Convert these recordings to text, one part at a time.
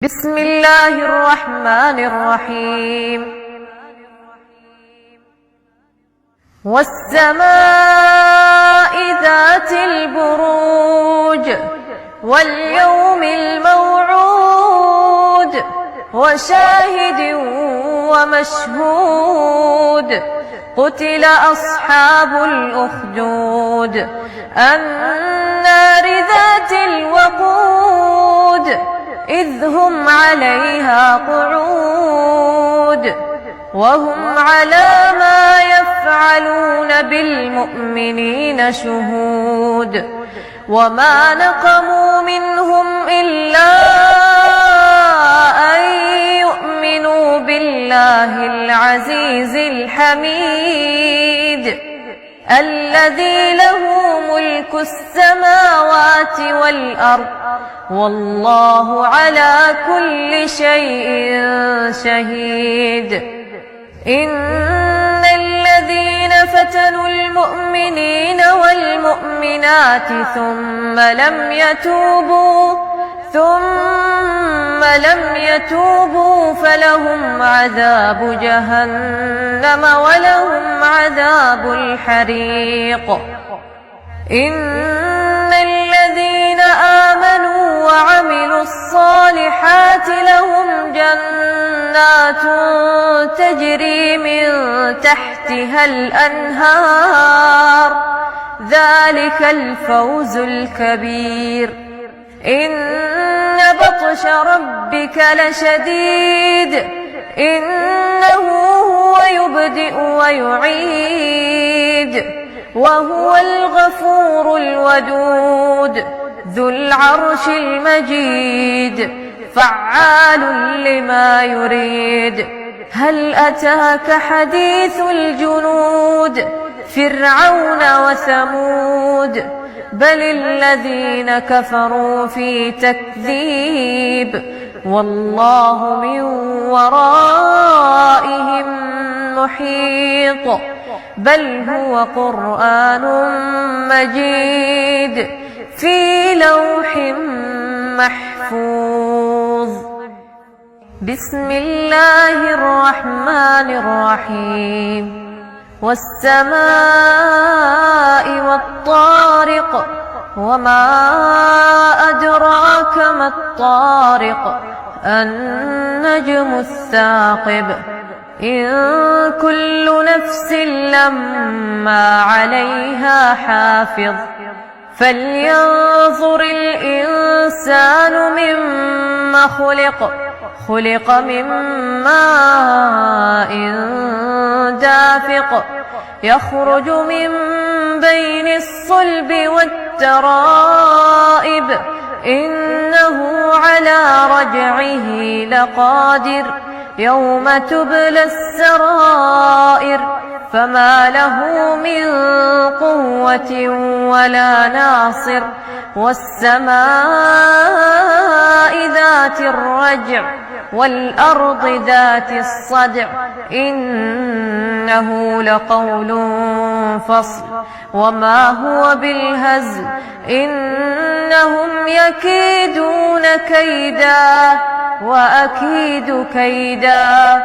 بسم الله الرحمن الرحيم والسماء ذات البروج واليوم الموعود وشاهد ومشهود قتل أصحاب الأخدود النار ذات الوقود إذ هم عليها قعود وهم على ما يفعلون بالمؤمنين شهود وما نقموا منهم إلا أن يؤمنوا بالله العزيز الحميد الذي له ملك السماوات والأرض والله على كل شيء شهيد إن الذين فتنوا المؤمنين والمؤمنات ثم لم يتوبوا فلهم عذاب جهنم ولهم عذاب الحريق إن الذين آمنوا وعملوا الصالحات لهم جنات تجري من تحتها الأنهار ذلك الفوز الكبير إن بطش ربك لشديد إنه هو يبدئ ويعيد وهو الغفور الودود ذو العرش المجيد فعال لما يريد هل أتاك حديث الجنود فرعون وثمود بل الذين كفروا في تكذيب والله من ورائهم محيط بل هو قرآن مجيد في لوح محفوظ بسم الله الرحمن الرحيم والسماء والطارق وما أدراك ما الطارق النجم الثاقب إن كل نفس لما عليها حافظ فلينظر الإنسان مما خلق من ماء دافق يخرج من بين الصلب والترائب إنه على رجعه لقادر يوم تبلى السرائر فما له من قوة ولا ناصر والسماء ذات الرجع والأرض ذات الصدع إنه لقول فصل وما هو بالهزل إنهم يكيدون كيدا وأكيد كيدا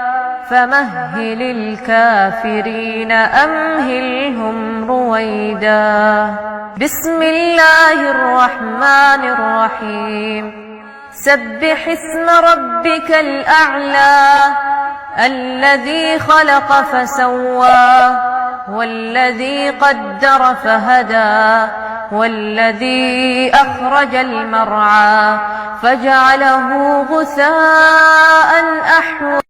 فمهل الكافرين أمهلهم رويدا بسم الله الرحمن الرحيم سبح اسم ربك الأعلى الذي خلق فسوى والذي قدر فهدى والذي أخرج المرعى فجعله غثاء أحوى